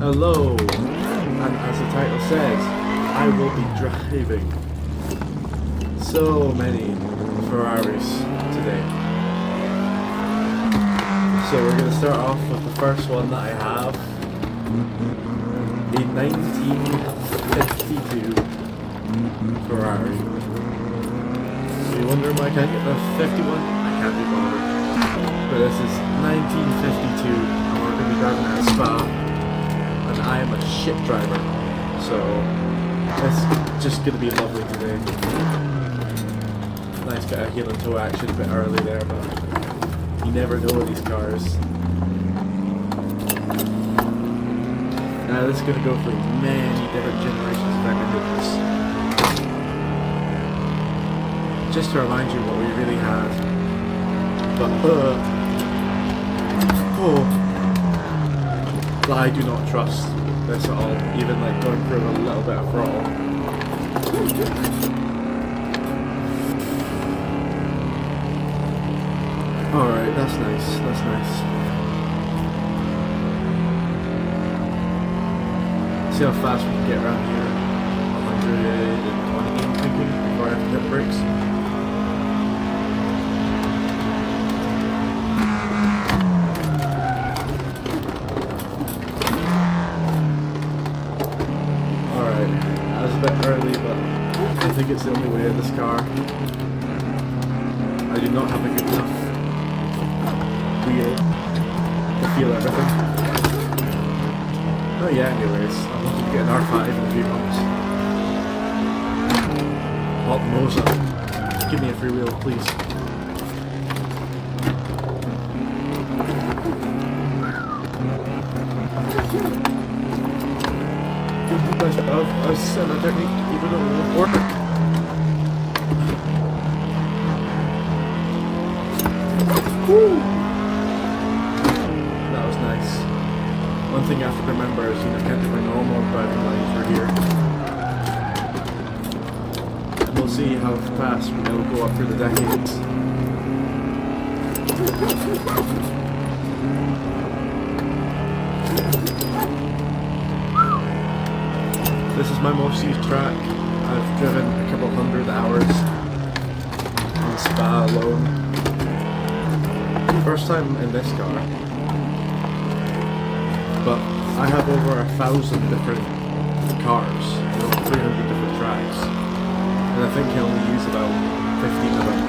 Hello, and as the title says, I will be driving so many Ferraris today. So we're going to start off with the first one that I have, a 1952 Ferrari. So you wonder why I can't get the 51? I can't be bothered. But this is 1952, and we're going to be driving at Spa. And I am a shit driver, so it's just going to be lovely today. Nice bit of heel and toe action a bit early there, but you never know with these cars. Now this is going to go through many different generations of engines. Just to remind you what we really had. But I do not trust this at all, even like going through a little bit of throttle. Alright, that's nice, that's nice. See how fast we can get around here. 120 I'm thinking, before I have to hit the brakes. Early, but I think it's the only way in this car. I do not have a good enough wheel to feel everything. Oh yeah, anyways, I'm looking to get an R5 in a few months. Hot Mosa, give me a free wheel, please. Of a semi technique, even though it won't work. Woo! That was nice. One thing I have to remember is, I can't do my normal driving lines for here. And we'll see how fast we'll go up through the decades. This is my most used track. I've driven a couple hundred hours on Spa alone. First time in this car. But I have over 1,000 different cars, 300 different tracks. And I think I only use about 15 of them.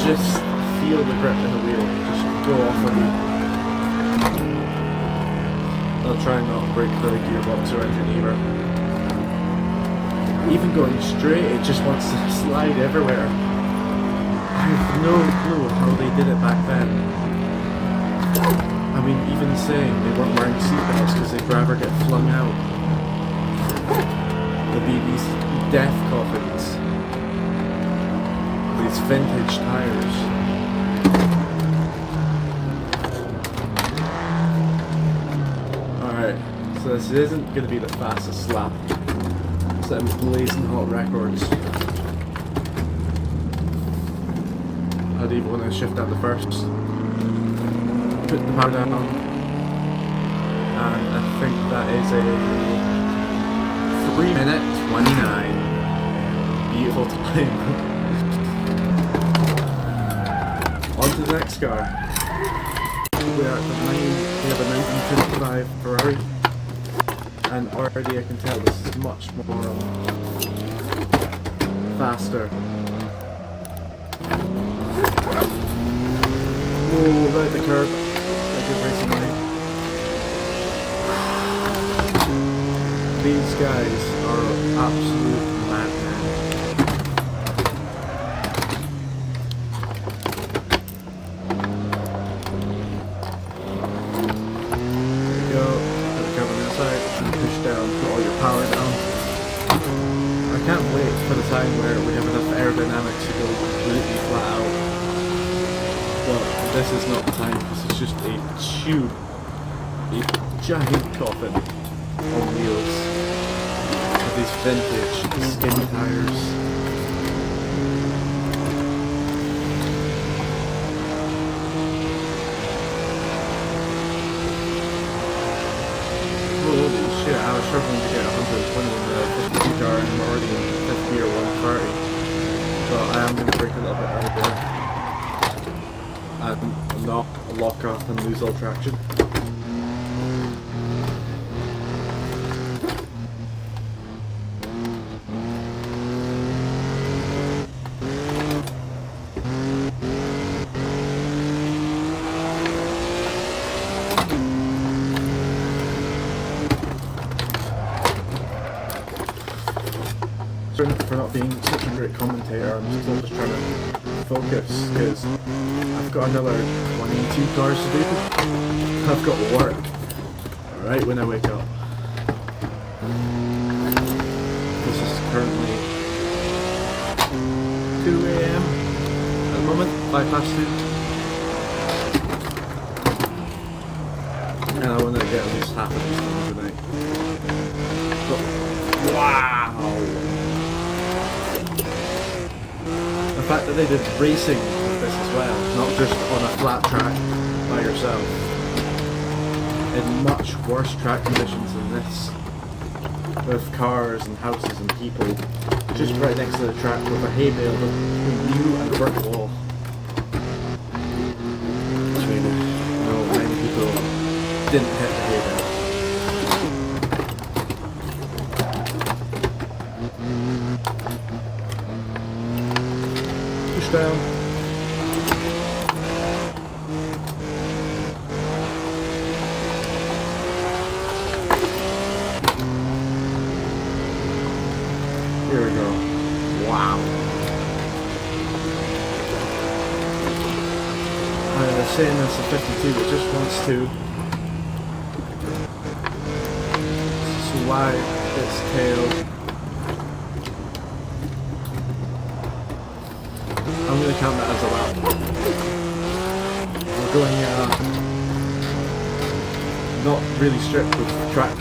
Just feel the grip in the wheel, just go off on you. I'll try not to break the gearbox or engine either. Even going straight, it just wants to slide everywhere. I have no clue how they did it back then. I mean, even saying they weren't wearing seatbelts because they'd rather get flung out. There'll be these death coffins. These vintage tires. Alright, so this isn't going to be the fastest lap. So I'm blazing hot records. I'd even want to shift out the first. Put the power down. And I think that is a 3:29. Beautiful time. On to the next car. We have a 1955 Ferrari, and already I can tell this is much more faster. Oh, right the curb. Like a racing line. These guys are absolute madmen. I can't wait for the time where we have enough aerodynamics to go completely flat out. But this is not the time because it's just a tube, a giant coffin on wheels. of these vintage skinny tires. Holy shit, I was struggling to get 120 in the 52 car and I'm already in 50 or 130. So I am going to break a little bit earlier and not lock up and lose all traction. For not being such a great commentator, I'm still just trying to focus because I've got another 22 cars to do. I've got work right when I wake up. This is currently 2 AM at the moment, 2:05. And I want to get at least half of these done tonight. But, wow! The fact that they did racing with this as well, not just on a flat track by yourself, in much worse track conditions than this, with cars and houses and people, just right next to the track with a hay bale between you and a brick wall. Which means, you know, many people didn't hit the hay bale. Down. Here we go. Wow. I was saying this a 52 that just wants to slide its tail. I'm going to count that as a lap. We're going not really strict with track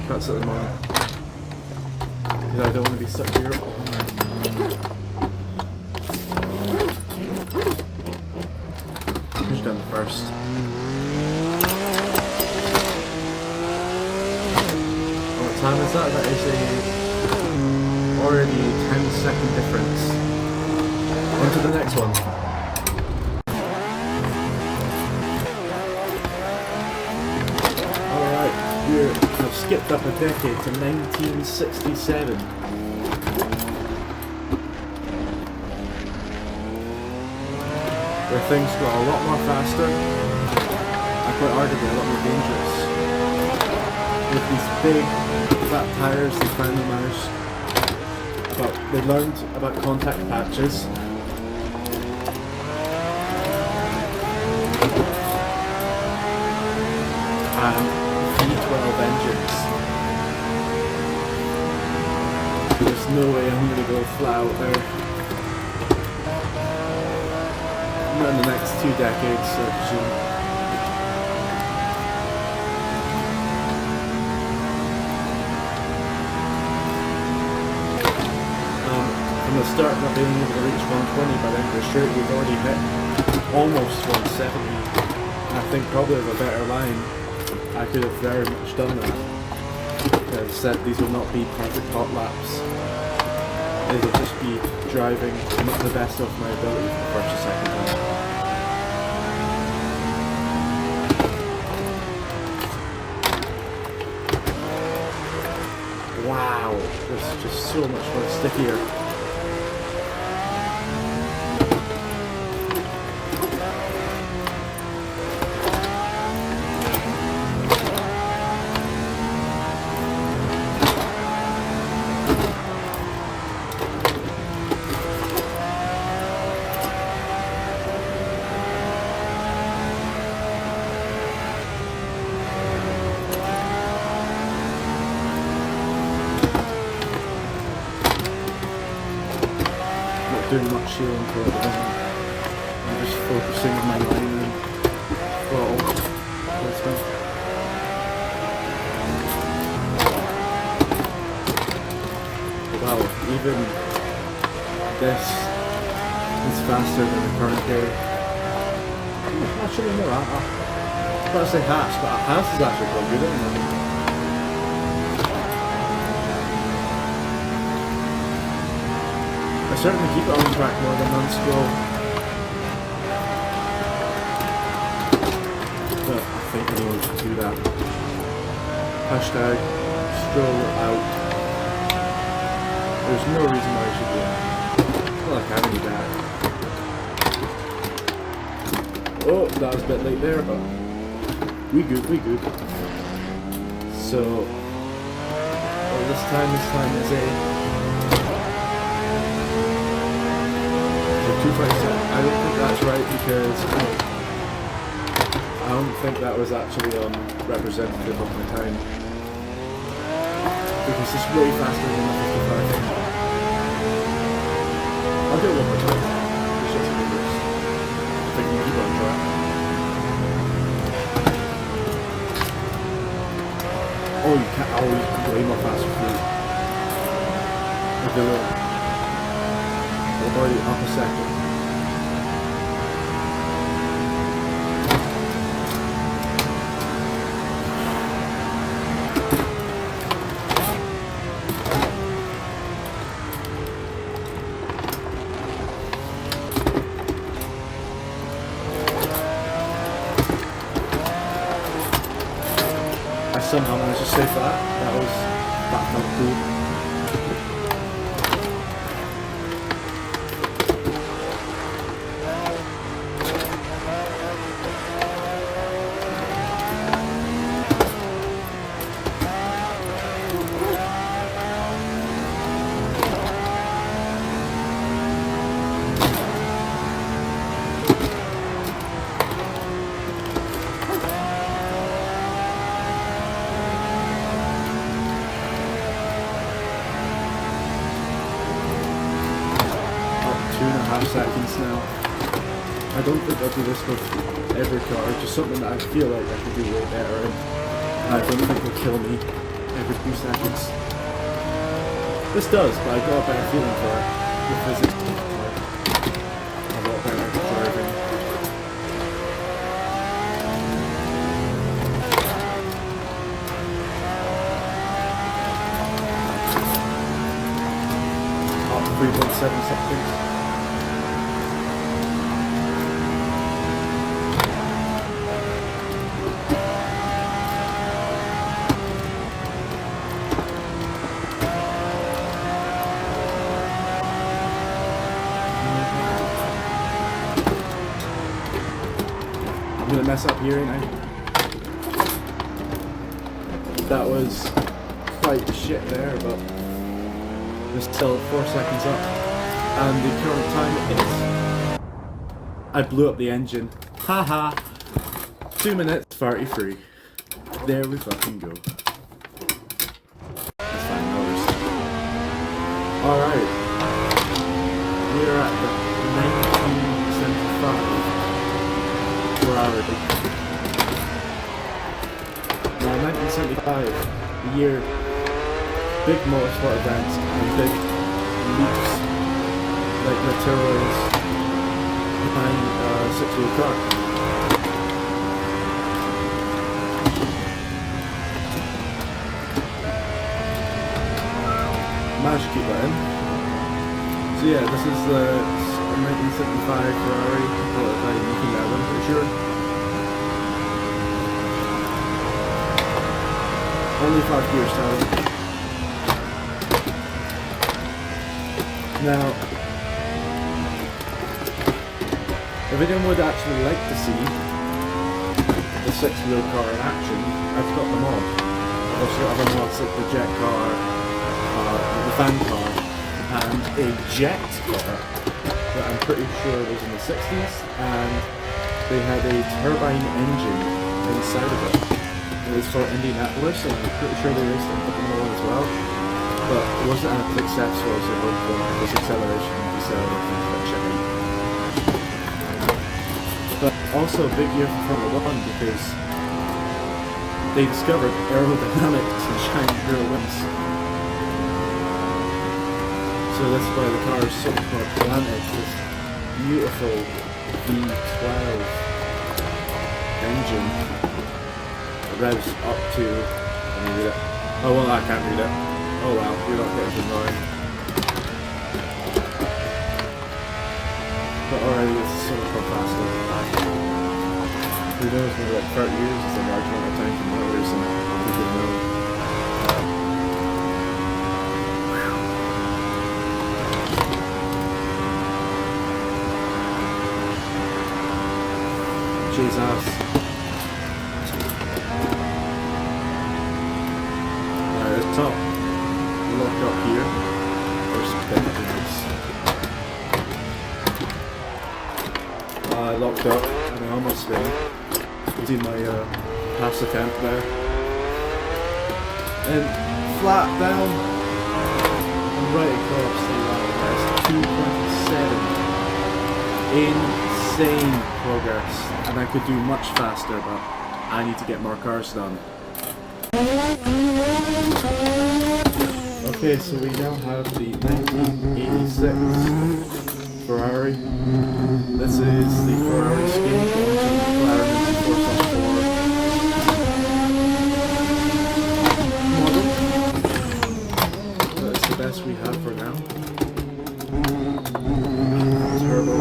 cuts at the moment because I don't want to be stuck here. Who's done first? What time is that? That is a already 10-second difference. On to the next one. Alright, we've skipped up a decade to 1967. Where things got a lot more faster and quite arguably a lot more dangerous. With these big flat tires they finally managed, but they learned about contact patches. V12 engines. There's no way I'm going to go flat out there. Not in the next 2 decades, so soon. From the start not being able to reach 120, but then for sure we've already hit almost 170. I think probably with a better line, I could have very much done that. I've said these will not be perfect hot laps. They will just be driving not the best of my ability for the first or second time. Wow, this is just so much more stickier. Doing much shielding for the moment. I'm just focusing on my line and throttle placement. wow, even this is faster than the current day. Actually, no, I was about to say Haas, but Haas is actually quite good at the moment. I certainly keep it on track more than non-scroll. But I think anyone should do that. Hashtag stroll out. There's no reason why I should do it. It's not like I need that. Oh, that was a bit late there, but we good, we good. So, this time is a 257. I don't think that's right because I don't think that was actually representative of my time. Because it's way faster than the 55. I'll do it one more time. It's just ridiculous. I think we keep on track. Oh, you can't always be way more faster through. Okay, look. We're already up a second. I somehow managed to save that. That felt cool. Seconds now. I don't think I'll do this with every car, just something that I feel like I could do way better in. I don't think it'll kill me every few seconds. This does, but I got a better feeling for it. The physics a lot better driving. Up 3.7 seconds. I'm gonna mess up here, ain't I? That was quite shit there, but we're still 4 seconds up. And the current time is... I blew up the engine. Haha! 2 minutes 33. There we fucking go. That's fine, no worries. Alright. We're at the 1975. Now 1975, the year big motorsport events and big leaps like materials behind a 6-wheel car. Managed to keep that in. So yeah, this is the 1975 Ferrari built by Niki Lauda, I'm pretty sure. Only 5 gears total. Now, if anyone would actually like to see the 6-wheel car in action, I've got them all. I've also got other mods like the jet car, the fan car, and a jet car that I'm pretty sure was in the 60s, and they had a turbine engine inside of it. It was for Indianapolis, and I'm pretty sure they raced in Formula 1 as well, but it wasn't as successful as it was for this acceleration, deceleration, that shit. But also a big year for Formula 1 because they discovered aerodynamics and shiny rear wings. So that's why the car is so much more planted. This beautiful V12 engine revs up to. Can you read it? Oh well, I can't read it. Oh well, you're not getting to know. But already it's so much more faster than that. Who knows, maybe like 30 years is a large amount of time for motors and we can know. Jesus. At the top, locked up here. First things. I locked up and I almost did my pass attempt there. And flat down and right across the line. That's 227. Insane progress. And I could do much faster, but I need to get more cars done. Okay, so we now have the 1986 Ferrari. This is the Ferrari skin going to the McLaren 4x4 model. That's the best we have for now. Turbo.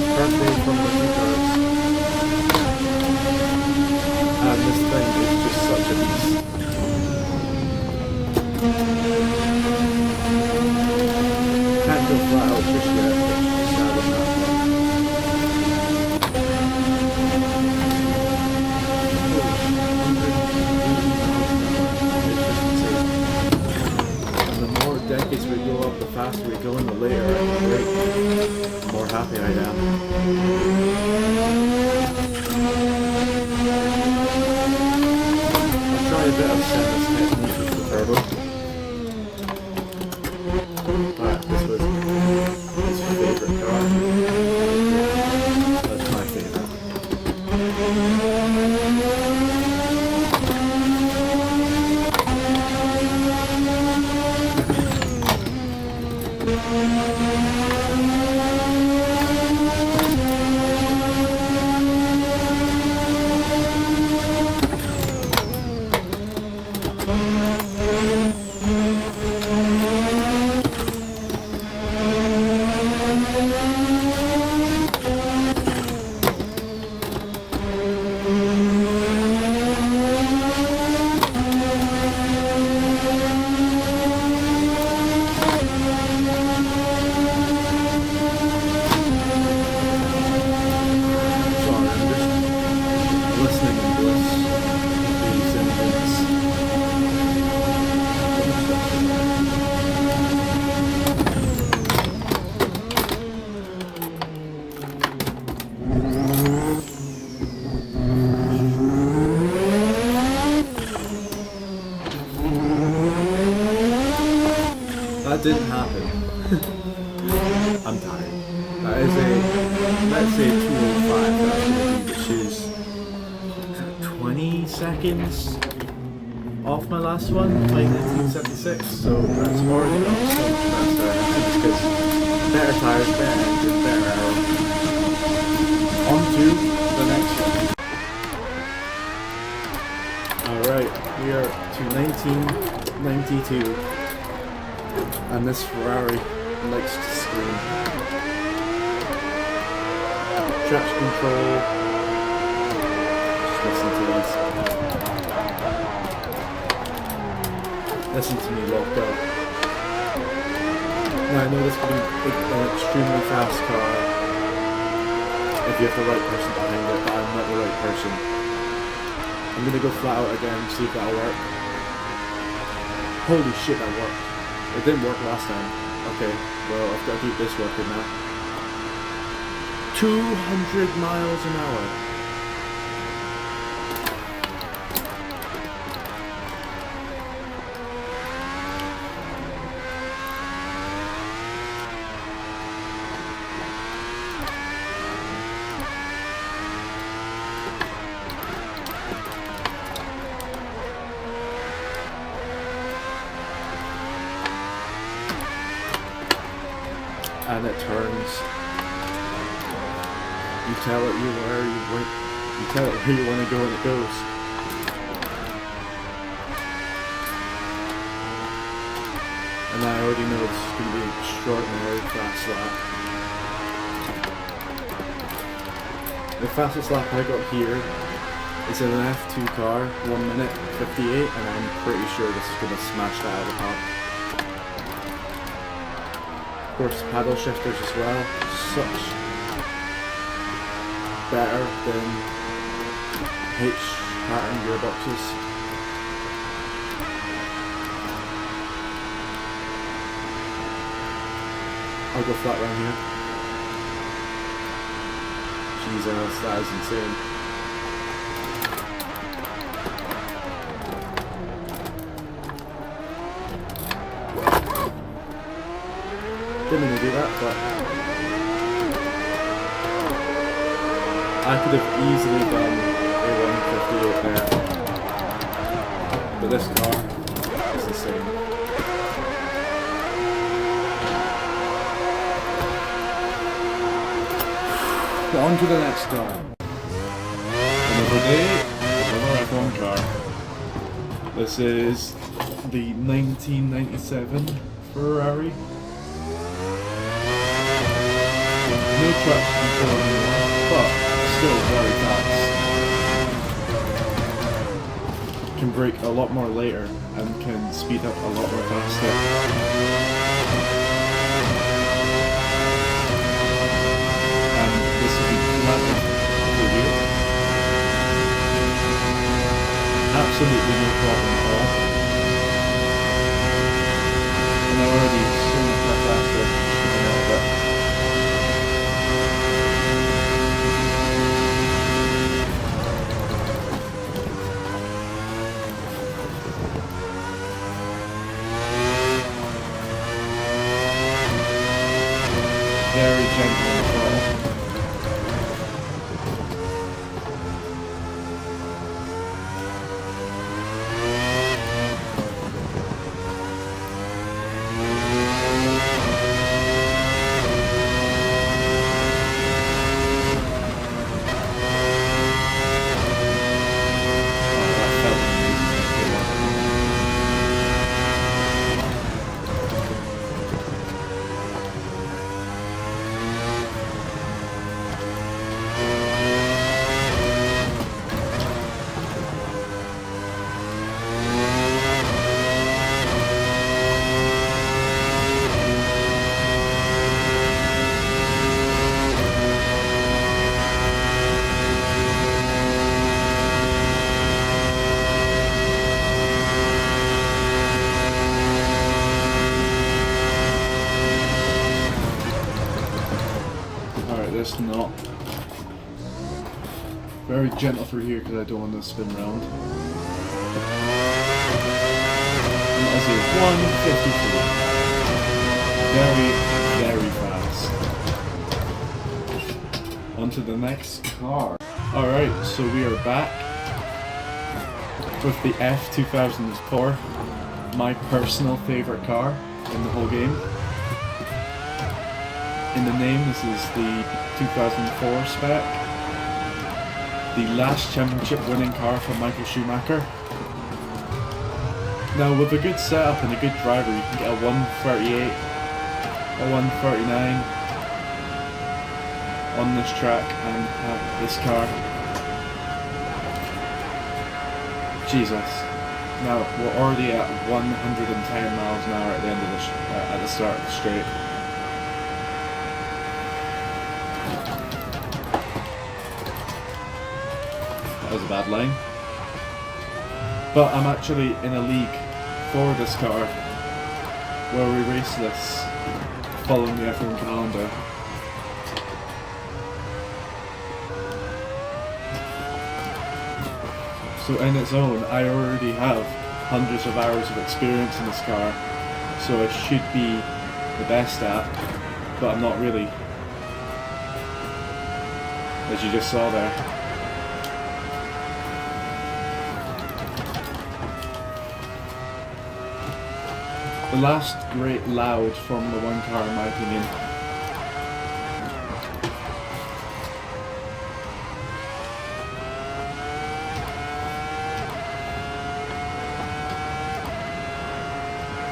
Birthday from the two cars. And this thing is just such a beast. Can't go flat out just yet, but it's sad on that one. And the more decades we go up, the faster we go in the layer at the rate. The more happy I am. I'll try a bit of Senna's technique with the turbo. But this was his favourite car. That's my favourite. That didn't happen. I'm tired. That is let's say 205, that's going to be, which is 20 seconds off my last one, playing 1976, so that's already up so much faster. I think it's because better tires, better engine, better aero. On to the next one. Alright, we are to 1992. And this Ferrari likes to scream. Traction control. Just listen to this. Listen to me locked up. Now I know this could be an extremely fast car if you have the right person behind it, but I'm not the right person. I'm gonna go flat out again, see if that'll work. Holy shit, that worked. It didn't work last time. Okay, well, I've got to keep this working now. 200 miles an hour. and it turns. You tell it you tell it where you want to go and it goes. And I already know this is going to be an extraordinarily fast lap. The fastest lap I got here is in an F2 car, 1 minute 58, and I'm pretty sure this is going to smash that out of the park. Of course, paddle shifters as well, such better than H pattern gearboxes. I'll go flat round here. Jesus, that is insane. Didn't mean to do that, but I could have easily done a 158 there. But this car is insane. On to the next car. Another day, another F1 car. This is the 1997 Ferrari. No traction control anymore, but still very fast. Can brake a lot more later and can speed up a lot more faster. Absolutely no problem at all. And I'm already so much more faster than a little bit. Very gentle on the throttle. This not very gentle through here because I don't want to spin round. And that is a 154. Very, very fast. On to the next car. Alright, so we are back with the F2004, my personal favourite car in the whole game. In the name, this is the 2004 spec. The last championship winning car from Michael Schumacher. Now with a good setup and a good driver, you can get a 138, a 139 on this track and have this car. Jesus. Now we're already at 110 miles an hour at the end of the at the start of the straight. That was a bad line. But I'm actually in a league for this car where we race this following the F1 calendar. So in its own, I already have hundreds of hours of experience in this car, so I should be the best at, but I'm not really, as you just saw there. The last great loud Formula 1 car, in my opinion,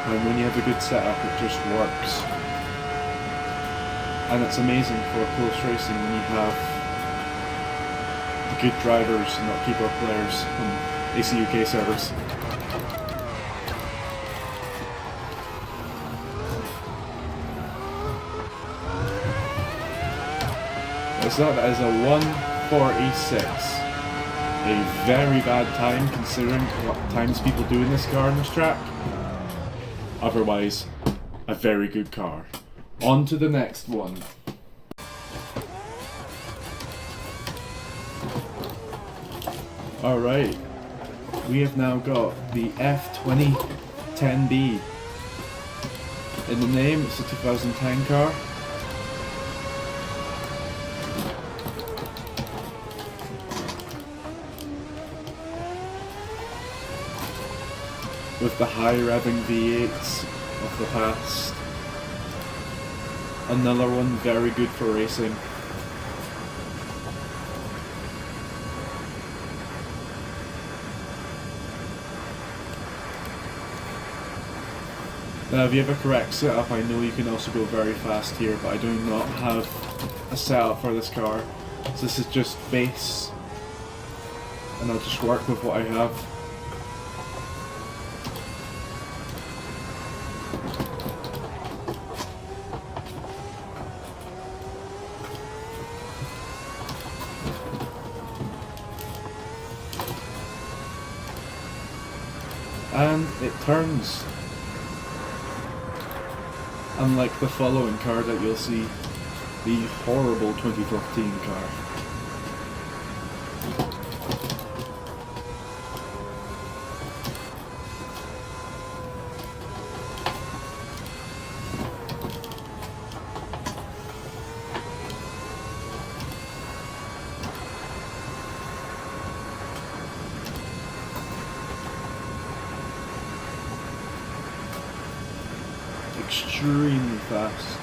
And when you have a good setup, it just works. And it's amazing for close racing when you have good drivers and not keyboard players on ACUK servers. So that is a 1:46. A very bad time considering what times people do in this car on this track. Otherwise, a very good car. On to the next one. Alright, we have now got the F2010D. In the name, it's a 2010 car. With the high revving V8s of the past. Another one very good for racing. Now if you have a correct setup, I know you can also go very fast here, but I do not have a setup for this car. So this is just base, and I'll just work with what I have. And it turns. Unlike the following car that you'll see, the horrible 2015 car. Extremely fast.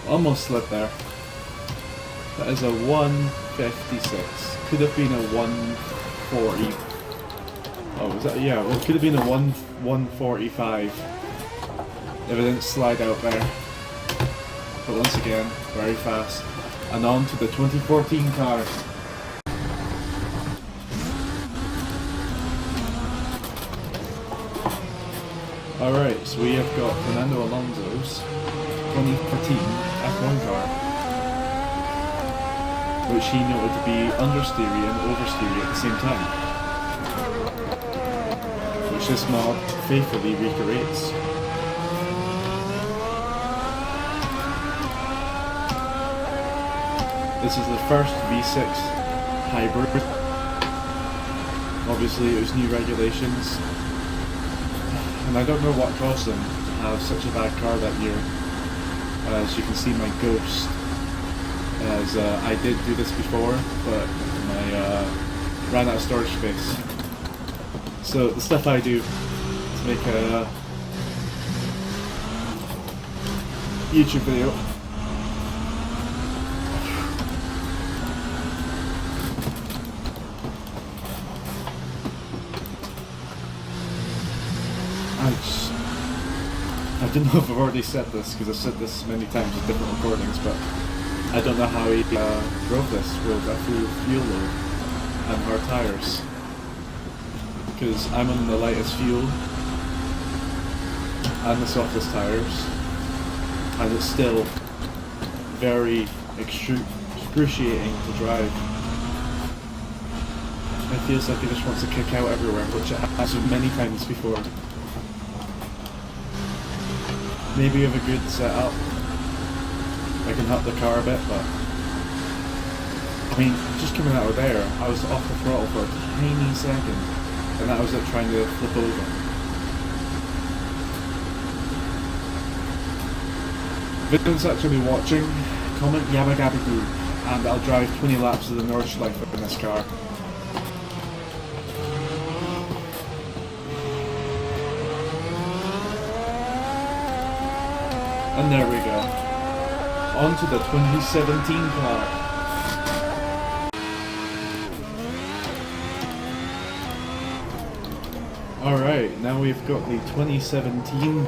Almost slid there. That is a 156. Could have been a 140. Oh, was that? Yeah, well, it could have been a 145 if it didn't slide out there. But once again, very fast. And on to the 2014 car. Alright, so we have got Fernando Alonso's 2014 F1 car, which he noted to be understeery and oversteery at the same time, which this mod faithfully recreates. This is the first V6 hybrid. Obviously it was new regulations, and I don't know what caused them to have such a bad car that year. As you can see, my Ghost, as I did do this before, but I ran out of storage space. So the stuff I do to make a YouTube video. I don't know if I've already said this, because I've said this many times in different recordings, but I don't know how he drove this with a full fuel load and hard tyres. Because I'm on the lightest fuel and the softest tyres, and it's still very excruciating to drive. It feels like it just wants to kick out everywhere, which it has many times before. Maybe with a good setup, I can help the car a bit, but I mean, just coming out of there, I was off the throttle for a tiny second, and that was it trying to flip over. If anyone's actually watching, comment Yabba Gabba Goo, and I'll drive 20 laps of the Nordschleife in this car. And there we go. On to the 2017 car. Alright, now we've got the 2017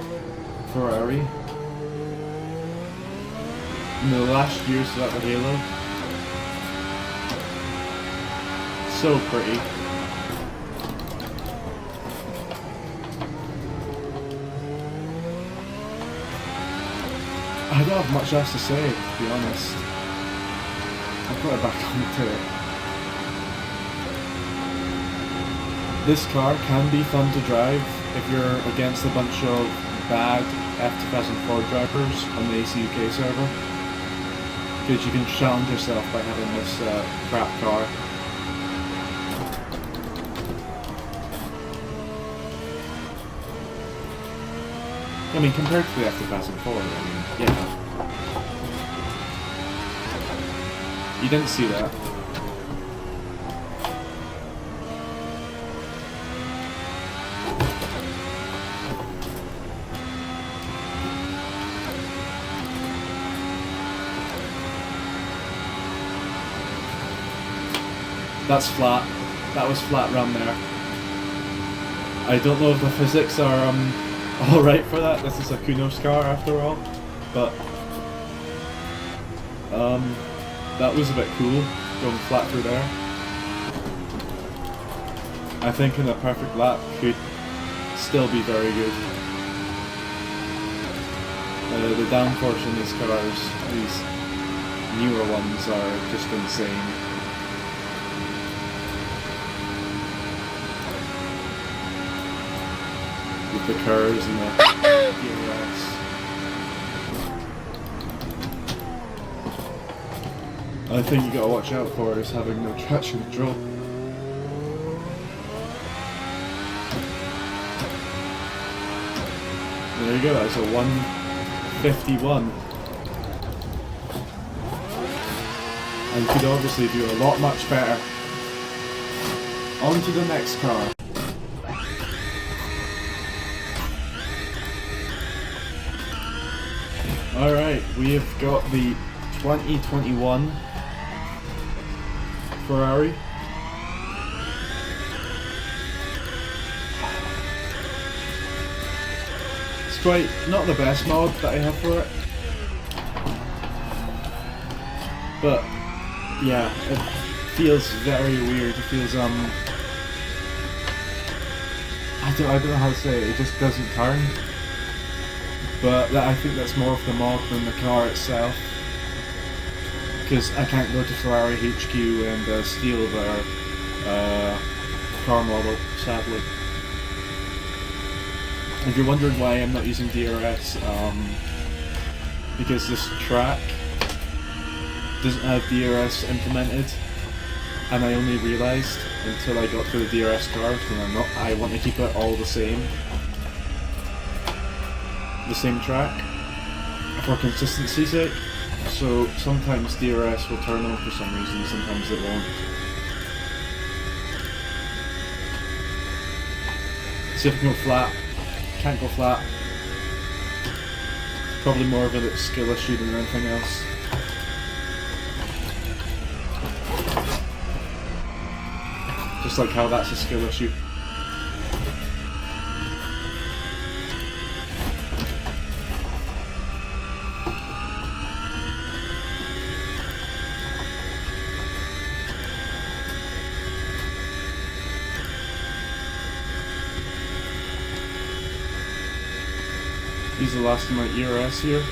Ferrari. In the last years without the halo. So pretty. I don't have much else to say, to be honest. I'll put it back onto it. This car can be fun to drive if you're against a bunch of bad F2004 drivers on the ACUK server. Because you can challenge yourself by having this crap car. I mean, compared to the F2004, I mean, yeah. You didn't see that. That's flat. That was flat run there. I don't know if the physics are alright for that. This is a Kunos car after all. But that was a bit cool, going flat through there. I think in a perfect lap could still be very good. The downforce in these cars, these newer ones, are just insane. With the curves and the DRS. I think you gotta watch out for is having no traction control. There you go, that's a 151. And you could obviously do a lot much better. On to the next car. Alright, we have got the 2021 Ferrari. It's quite not the best mod that I have for it. But yeah, it feels very weird. It feels I don't know how to say it, it just doesn't turn. But I think that's more of the mod than the car itself. Because I can't go to Ferrari HQ and steal their car model, sadly. If you're wondering why I'm not using DRS, because this track doesn't have DRS implemented, and I only realised until I got to the DRS cars, and I want to keep it all the same track for consistency's sake. So sometimes DRS will turn on for some reason, sometimes it won't. See if I can go flat. Can't go flat. Probably more of a skill issue than anything else. Just like how that's a skill issue. Use the last of my ERS here.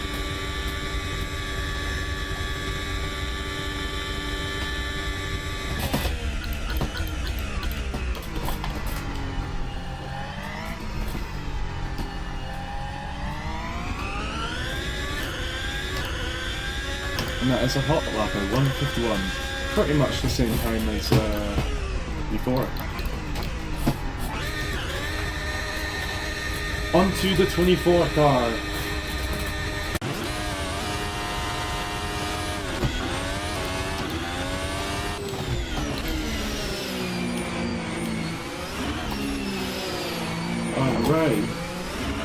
And that is a hot lap at 151. Pretty much the same time as before. On to the 24 car. Alright.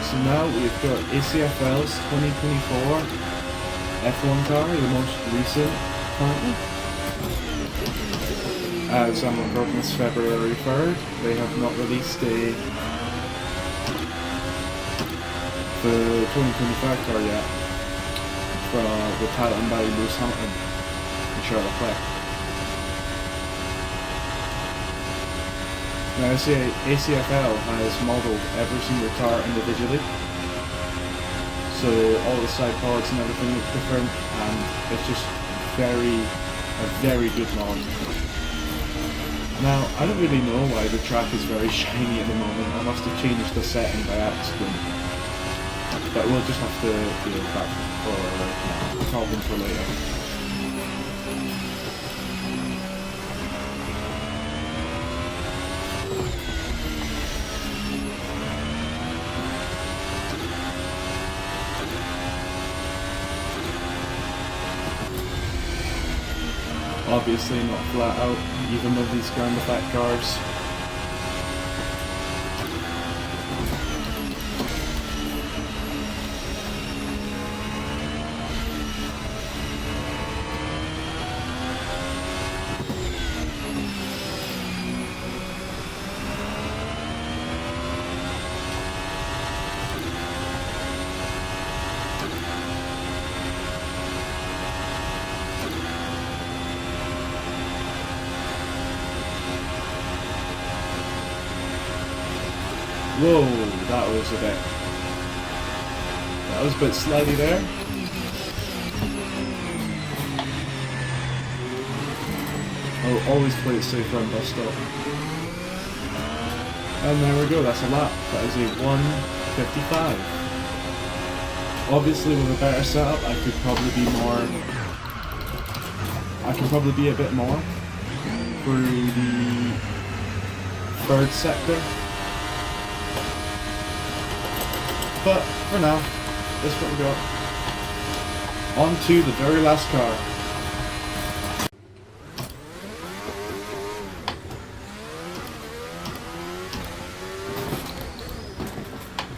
Some now we've got ACFL's 2024 F1 car, the most recent currently. As I'm recording this February 3rd, they have not released the 2025 car yet, with patent by Lewis Hamilton and Charles Leclerc. Now ACFL has modelled every single car individually, so all the side pods and everything look different, and it's just a very good mod. Now, I don't really know why the track is very shiny at the moment. I must have changed the setting by accident. But we'll just have to deal with that for problem for later. Obviously not flat out, even with these ground effect cars. Whoa, that was a bit slidey there. Oh, always play it safe around bus stop. And there we go, that's a lap. That is a 1:55. Obviously with a better setup, I could probably be a bit more through the third sector. But for now, this is what we got. On to the very last car.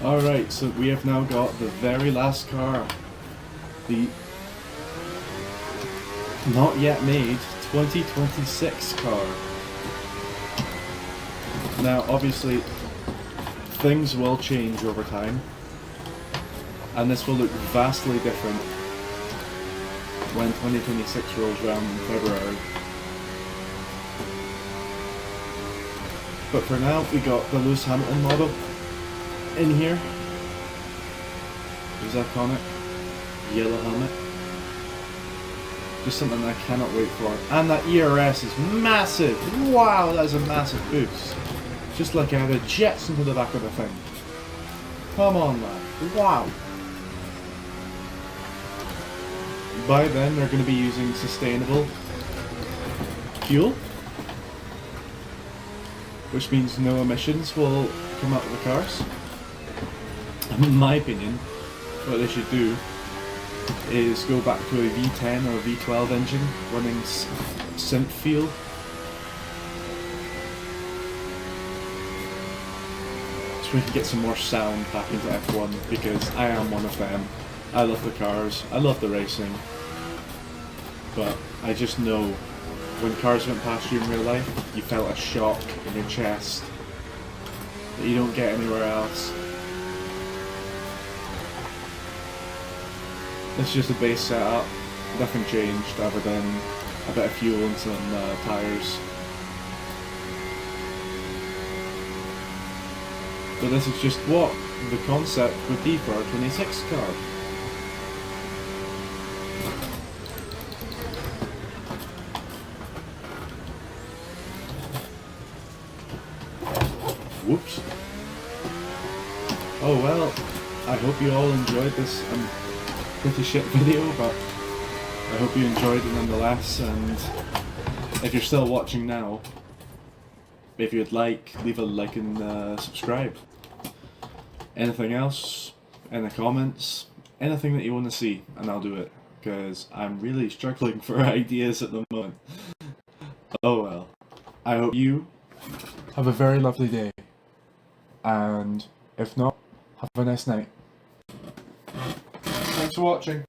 Alright, so we have now got the very last car. The not yet made 2026 car. Now obviously things will change over time, and this will look vastly different when 2026 rolls around in February. But for now, we got the Lewis Hamilton model in here. There's iconic yellow helmet. Just something I cannot wait for. And that ERS is massive! Wow, that is a massive boost. Just like I had a jets into the back of the thing. Come on, man. Wow! By then, they're going to be using sustainable fuel, which means no emissions will come out of the cars. In my opinion, what they should do is go back to a V10 or a V12 engine running synth fuel. So we can get some more sound back into F1, because I am one of them. I love the cars, I love the racing, but I just know when cars went past you in real life, you felt a shock in your chest that you don't get anywhere else. This is just a base setup, nothing changed other than a bit of fuel and some tyres. But this is just what the concept would be for our 26 car. Whoops. Oh well, I hope you all enjoyed this pretty shit video, but I hope you enjoyed it nonetheless, and if you're still watching now, if you'd like, leave a like and subscribe. Anything else in the comments, anything that you want to see, and I'll do it, because I'm really struggling for ideas at the moment. Oh well. I hope you have a very lovely day, and if not, have a nice night. Thanks for watching.